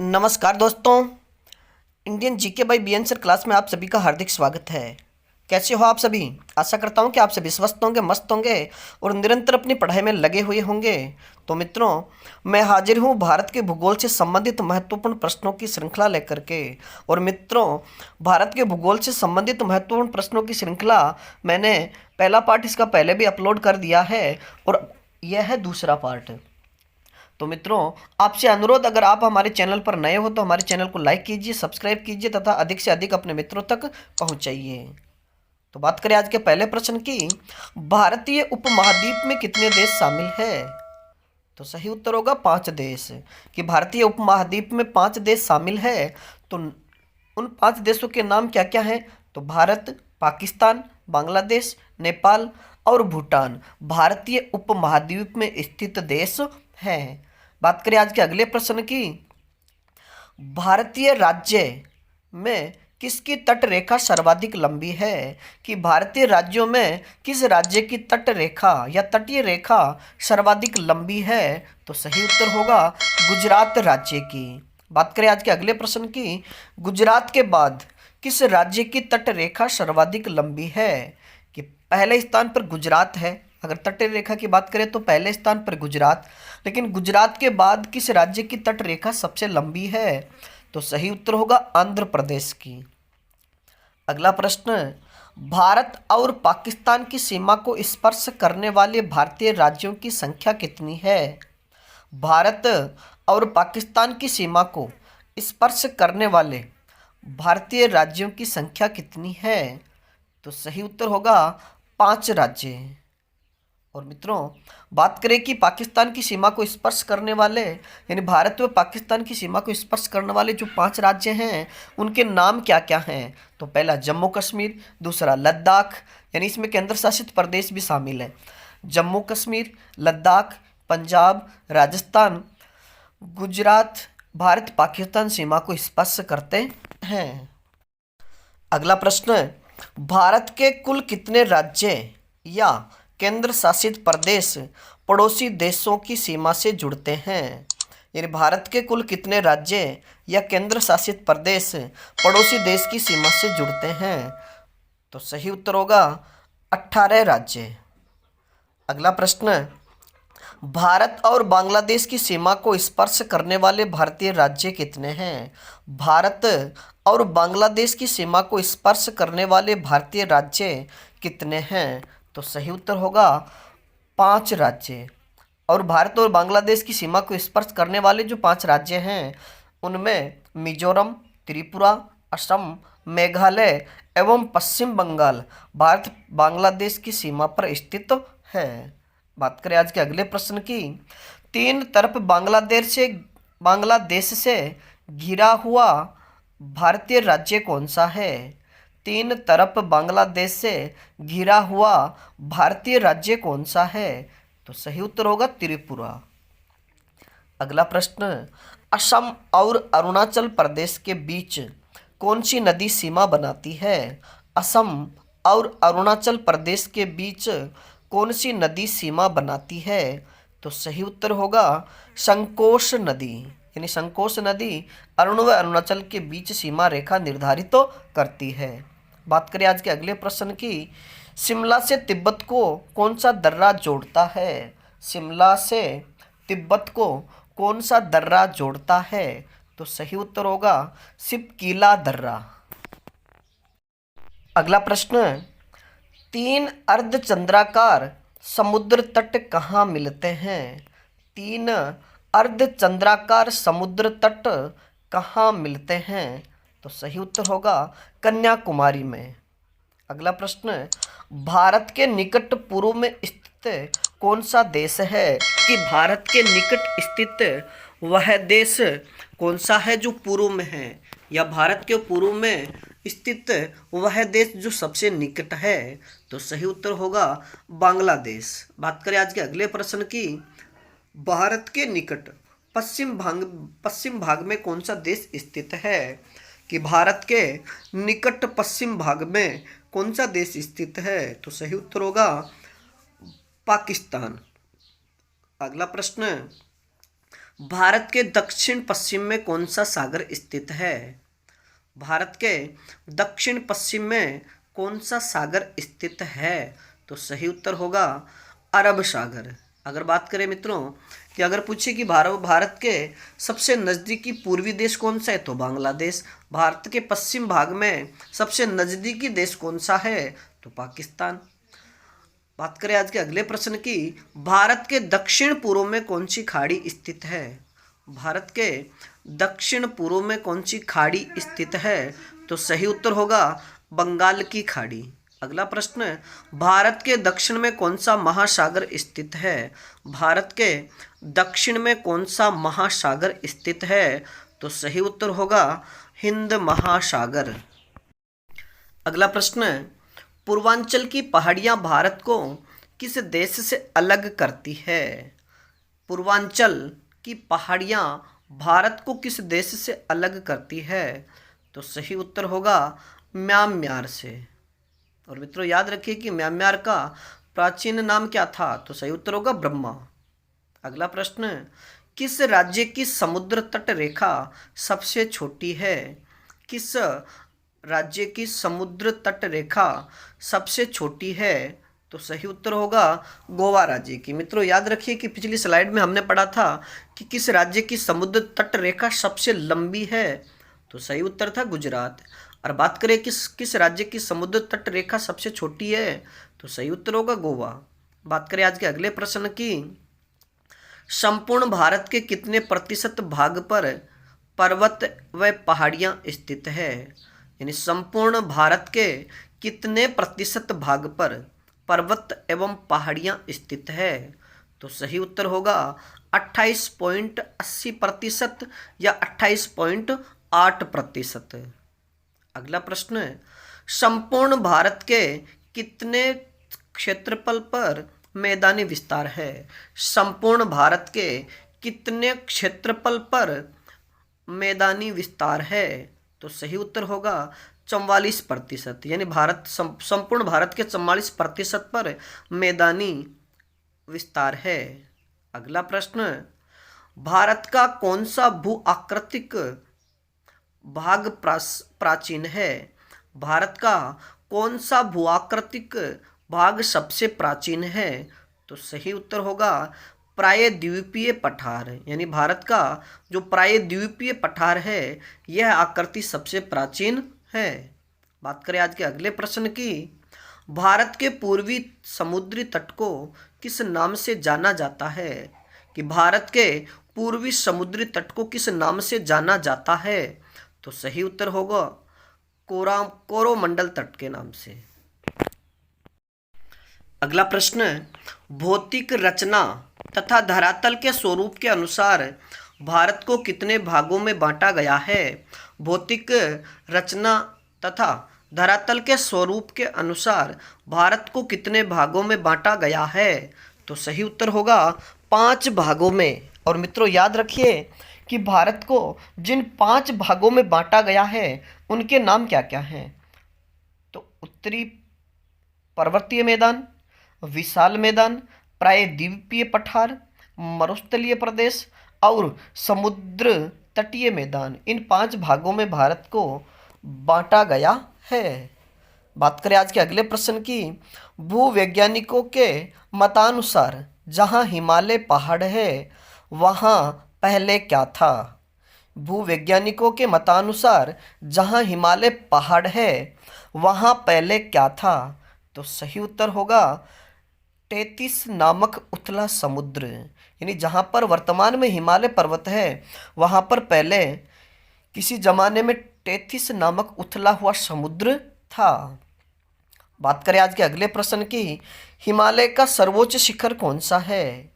नमस्कार दोस्तों। Indian GK by B sir class में आप सभी का हार्दिक स्वागत है। कैसे हो आप सभी? आशा करता हूं कि आप सभी स्वस्थ होंगे, मस्त होंगे और निरंतर अपनी पढ़ाई में लगे हुए होंगे। तो मित्रों, मैं हाजिर हूं भारत के भूगोल से संबंधित महत्वपूर्ण प्रश्नों की श्रृंखला लेकर के। और मित्रों, भारत के भूगोल से संबंधित महत्वपूर्ण प्रश्नों की श्रृंखला मैंने पहला पार्ट इसका पहले भी अपलोड कर दिया है और यह है दूसरा पार्ट। तो मित्रों, आपसे अनुरोध, अगर आप हमारे चैनल पर नए हो तो हमारे चैनल को लाइक कीजिए, सब्सक्राइब कीजिए तथा अधिक से अधिक अपने मित्रों तक पहुंचाइए। तो बात करें आज के पहले प्रश्न की, भारतीय उपमहाद्वीप में कितने देश शामिल है? तो सही उत्तर होगा 5 देश। कि भारतीय उपमहाद्वीप में 5 देश शामिल है। तो उन 5 देशों के नाम क्या क्या हैं? तो भारत, पाकिस्तान, बांग्लादेश, नेपाल और भूटान भारतीय उपमहाद्वीप में स्थित देश हैं। बात करें आज के अगले प्रश्न की, भारतीय राज्य में किसकी तट रेखा सर्वाधिक लंबी है? कि भारतीय राज्यों में किस राज्य की तट रेखा या तटीय रेखा सर्वाधिक लंबी है? तो सही उत्तर होगा गुजरात राज्य की। बात करें आज के अगले प्रश्न की, गुजरात के बाद किस राज्य की तट रेखा सर्वाधिक लंबी है? कि पहले स्थान पर गुजरात है। अगर तट रेखा की बात करें तो पहले स्थान पर गुजरात, लेकिन गुजरात के बाद किस राज्य की तट रेखा सबसे लंबी है? तो सही उत्तर होगा आंध्र प्रदेश की। अगला प्रश्न, भारत और पाकिस्तान की सीमा को स्पर्श करने वाले भारतीय राज्यों की संख्या कितनी है? भारत और पाकिस्तान की सीमा को स्पर्श करने वाले भारतीय राज्यों की संख्या कितनी है? तो सही उत्तर होगा 5 राज्य। और मित्रों, बात करें कि पाकिस्तान की सीमा को स्पर्श करने वाले, यानी भारत व पाकिस्तान की सीमा को स्पर्श करने वाले जो 5 राज्य हैं उनके नाम क्या क्या हैं? तो पहला जम्मू कश्मीर, दूसरा लद्दाख, यानी इसमें केंद्र शासित प्रदेश भी शामिल है। जम्मू कश्मीर, लद्दाख, पंजाब, राजस्थान, गुजरात भारत पाकिस्तान सीमा को स्पर्श करते हैं। अगला प्रश्न, भारत के कुल कितने राज्य या केंद्र शासित प्रदेश पड़ोसी देशों की सीमा से जुड़ते हैं? यानी भारत के कुल कितने राज्य या केंद्र शासित प्रदेश पड़ोसी देश की सीमा से जुड़ते हैं? तो सही उत्तर होगा 18 राज्य। अगला प्रश्न, भारत और बांग्लादेश की सीमा को स्पर्श करने वाले भारतीय राज्य कितने हैं? भारत और बांग्लादेश की सीमा को स्पर्श करने वाले भारतीय राज्य कितने हैं? तो सही उत्तर होगा 5 राज्य। और भारत और बांग्लादेश की सीमा को स्पर्श करने वाले जो 5 राज्य हैं उनमें मिजोरम, त्रिपुरा, असम, मेघालय एवं पश्चिम बंगाल भारत बांग्लादेश की सीमा पर स्थित है। बात करें आज के अगले प्रश्न की, तीन तरफ बांग्लादेश से घिरा हुआ भारतीय राज्य कौन सा है? तीन तरफ बांग्लादेश से घिरा हुआ भारतीय राज्य कौन सा है? तो सही उत्तर होगा त्रिपुरा। अगला प्रश्न, असम और अरुणाचल प्रदेश के बीच कौन सी नदी सीमा बनाती है? असम और अरुणाचल प्रदेश के बीच कौन सी नदी सीमा बनाती है? तो सही उत्तर होगा संकोश नदी। यानी संकोश नदी अरुण व अरुणाचल के बीच सीमा रेखा निर्धारित तो करती है। बात करें आज के अगले प्रश्न की, शिमला से तिब्बत को कौन सा दर्रा जोड़ता है? शिमला से तिब्बत को कौन सा दर्रा जोड़ता है? तो सही उत्तर होगा सिपकीला दर्रा। अगला प्रश्न, 3 अर्धचंद्राकार समुद्र तट कहाँ मिलते हैं? 3 अर्धचंद्राकार समुद्र तट कहाँ मिलते हैं? तो सही उत्तर होगा कन्याकुमारी में। अगला प्रश्न, भारत के निकट पूर्व में स्थित कौन सा देश है? कि भारत के निकट स्थित वह देश कौन सा है जो पूर्व में है, या भारत के पूर्व में स्थित वह देश जो सबसे निकट है? तो सही उत्तर होगा बांग्लादेश। बात करें आज के अगले प्रश्न की, भारत के निकट पश्चिम भाग में कौन सा देश स्थित है? कि भारत के निकट पश्चिम भाग में कौन सा देश स्थित है? तो सही उत्तर होगा पाकिस्तान। अगला प्रश्न, भारत के दक्षिण पश्चिम में कौन सा सागर स्थित है? भारत के दक्षिण पश्चिम में कौन सा सागर स्थित है? तो सही उत्तर होगा अरब सागर। अगर बात करें मित्रों कि अगर पूछे कि भारत के सबसे नज़दीकी पूर्वी देश कौन सा है, तो बांग्लादेश। भारत के पश्चिम भाग में सबसे नज़दीकी देश कौन सा है? तो पाकिस्तान। बात करें आज के अगले प्रश्न की, भारत के दक्षिण पूर्व में कौन सी खाड़ी स्थित है? भारत के दक्षिण पूर्व में कौन सी खाड़ी स्थित है? तो सही उत्तर होगा बंगाल की खाड़ी। अगला प्रश्न, भारत के दक्षिण में कौन सा महासागर स्थित है? भारत के दक्षिण में कौन सा महासागर स्थित है? तो सही उत्तर होगा हिंद महासागर। अगला प्रश्न, पूर्वांचल की पहाड़ियाँ भारत को किस देश से अलग करती है? पूर्वांचल की पहाड़ियाँ भारत को किस देश से अलग करती है? तो सही उत्तर होगा म्यांमार से। और मित्रों याद रखिए कि म्यांमार का प्राचीन नाम क्या था? तो सही उत्तर होगा ब्रह्मा। अगला प्रश्न, किस राज्य की समुद्र तट रेखा सबसे छोटी है? किस राज्य की समुद्र तट रेखा सबसे छोटी है? तो सही उत्तर होगा गोवा राज्य की। मित्रों याद रखिए कि पिछली स्लाइड में हमने पढ़ा था कि किस राज्य की समुद्र तट रेखा सबसे लंबी है? तो सही उत्तर था गुजरात। और बात करें किस राज्य की समुद्र तट रेखा सबसे छोटी है? तो सही उत्तर होगा गोवा। बात करें आज के अगले प्रश्न की, संपूर्ण भारत के कितने प्रतिशत भाग पर पर्वत व पहाड़ियाँ स्थित है? यानी संपूर्ण भारत के कितने प्रतिशत भाग पर पर्वत एवं पहाड़ियाँ स्थित है? तो सही उत्तर होगा 28.80% या 28.8%। अगला प्रश्न है, संपूर्ण भारत के कितने क्षेत्रफल पर मैदानी विस्तार है? संपूर्ण भारत के कितने क्षेत्रफल पर मैदानी विस्तार है? तो सही उत्तर होगा 44%। यानी संपूर्ण भारत के 44% पर मैदानी विस्तार है। अगला प्रश्न, भारत का कौन सा भू आकृतिक भाग प्राचीन है? भारत का कौन सा भू आकृतिक भाग सबसे प्राचीन है? तो सही उत्तर होगा प्रायद्वीपीय पठार। यानी भारत का जो प्रायद्वीपीय पठार है यह आकृति सबसे प्राचीन है। बात करें आज के अगले प्रश्न की, भारत के पूर्वी समुद्री तट को किस नाम से जाना जाता है? कि भारत के पूर्वी समुद्री तट को किस नाम से जाना जाता है? तो सही उत्तर होगा कोरोमंडल तट के नाम से। अगला प्रश्न, भौतिक रचना तथा धरातल के स्वरूप के अनुसार भारत को कितने भागों में बांटा गया है? भौतिक रचना तथा धरातल के स्वरूप के अनुसार भारत को कितने भागों में बांटा गया है? तो सही उत्तर होगा 5 भागों में। और मित्रों याद रखिए कि भारत को जिन 5 भागों में बांटा गया है उनके नाम क्या क्या हैं? तो उत्तरी पर्वतीय मैदान, विशाल मैदान, प्रायद्वीपीय पठार, मरुस्थलीय प्रदेश और समुद्र तटीय मैदान। इन 5 भागों में भारत को बांटा गया है। बात करें आज के अगले प्रश्न की, भूवैज्ञानिकों के मतानुसार जहां हिमालय पहाड़ है वहां पहले क्या था? भूवैज्ञानिकों के मतानुसार जहां हिमालय पहाड़ है वहां पहले क्या था? तो सही उत्तर होगा टेथिस नामक उथला समुद्र। यानी जहाँ पर वर्तमान में हिमालय पर्वत है वहाँ पर पहले किसी जमाने में टेथिस नामक उथला हुआ समुद्र था। बात करें आज के अगले प्रश्न की, हिमालय का सर्वोच्च शिखर कौन सा है?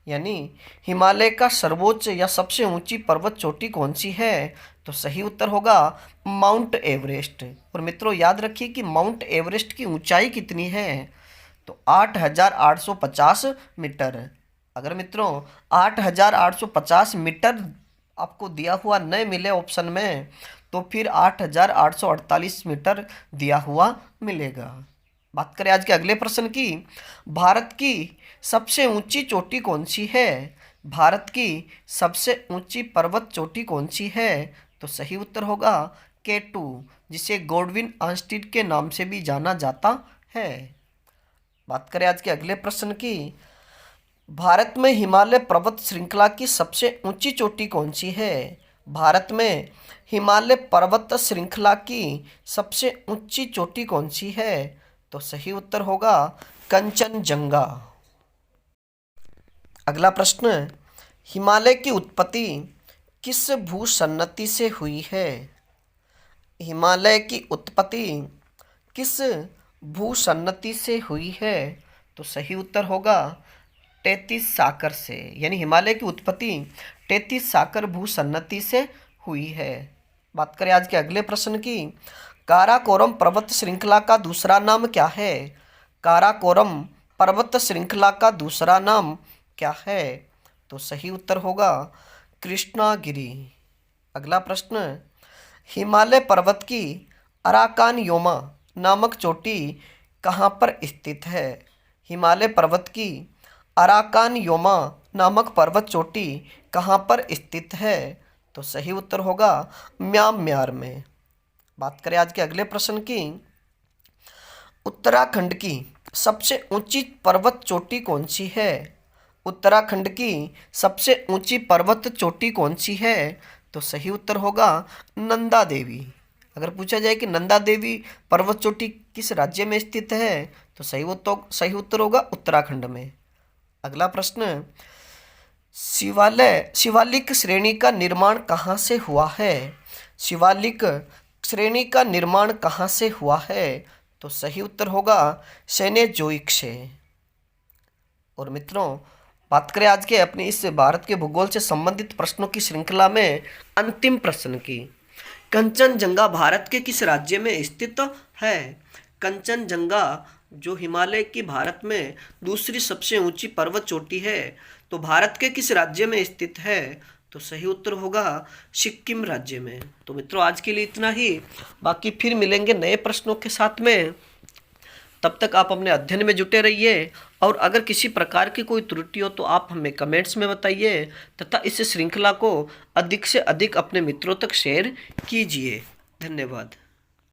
यानी हिमालय का सर्वोच्च या सबसे ऊंची पर्वत चोटी कौन सी है? तो सही उत्तर होगा माउंट एवरेस्ट। और मित्रों याद रखिए कि माउंट एवरेस्ट की ऊंचाई कितनी है? तो 8,850 मीटर। अगर मित्रों 8,850 मीटर आपको दिया हुआ न मिले ऑप्शन में तो फिर 8,848 मीटर दिया हुआ मिलेगा। बात करें आज के अगले प्रश्न की, भारत की सबसे ऊंची चोटी कौन सी है? भारत की सबसे ऊंची पर्वत चोटी कौन सी है? तो सही उत्तर होगा K2, जिसे गॉडविन आर्मस्ट्रांग के नाम से भी जाना जाता है। बात करें आज के अगले प्रश्न की। भारत में हिमालय पर्वत श्रृंखला की सबसे ऊंची चोटी कौन सी है? भारत में हिमालय पर्वत श्रृंखला की सबसे ऊंची चोटी कौन सी है? तो सही उत्तर होगा कंचनजंगा। अगला प्रश्न, हिमालय की उत्पत्ति किस भूसन्नति से हुई है? हिमालय की उत्पत्ति किस भूसन्नति से हुई है? तो सही उत्तर होगा 33 साकर से, यानी हिमालय की उत्पत्ति 33 साकर भूसन्नति से हुई है। बात करें आज के अगले प्रश्न की। काराकोरम पर्वत श्रृंखला का दूसरा नाम क्या है? काराकोरम पर्वत श्रृंखला का दूसरा नाम क्या है? तो सही उत्तर होगा कृष्णागिरी। अगला प्रश्न, हिमालय पर्वत की अराकानयोमा नामक चोटी कहाँ पर स्थित है? हिमालय पर्वत की अराकानयोमा नामक पर्वत चोटी कहाँ पर स्थित है? तो सही उत्तर होगा म्यांमार में। बात करें आज के अगले प्रश्न की। उत्तराखंड की सबसे ऊंची पर्वत चोटी कौन सी है? उत्तराखंड की सबसे ऊंची पर्वत चोटी कौन सी है? तो सही उत्तर होगा नंदा देवी। अगर पूछा जाए कि नंदा देवी पर्वत चोटी किस राज्य में स्थित है, तो सही उत्तर होगा उत्तराखंड में। अगला प्रश्न, शिवालिक श्रेणी का निर्माण कहाँ से हुआ है? शिवालिक श्रेणी का निर्माण कहाँ से हुआ है? तो सही उत्तर होगा सेनेजोइक से। और मित्रों, बात करें आज के अपने इस भारत के भूगोल से संबंधित प्रश्नों की श्रृंखला में अंतिम प्रश्न की। कंचनजंगा भारत के किस राज्य में स्थित है? कंचनजंगा जो हिमालय की भारत में दूसरी सबसे ऊंची पर्वत चोटी है, तो भारत के किस राज्य में स्थित है? तो सही उत्तर होगा सिक्किम राज्य में। तो मित्रों, आज के लिए इतना ही। बाकी फिर मिलेंगे नए प्रश्नों के साथ में। तब तक आप अपने अध्ययन में जुटे रहिए, और अगर किसी प्रकार की कोई त्रुटि हो तो आप हमें कमेंट्स में बताइए, तथा इस श्रृंखला को अधिक से अधिक अपने मित्रों तक शेयर कीजिए। धन्यवाद।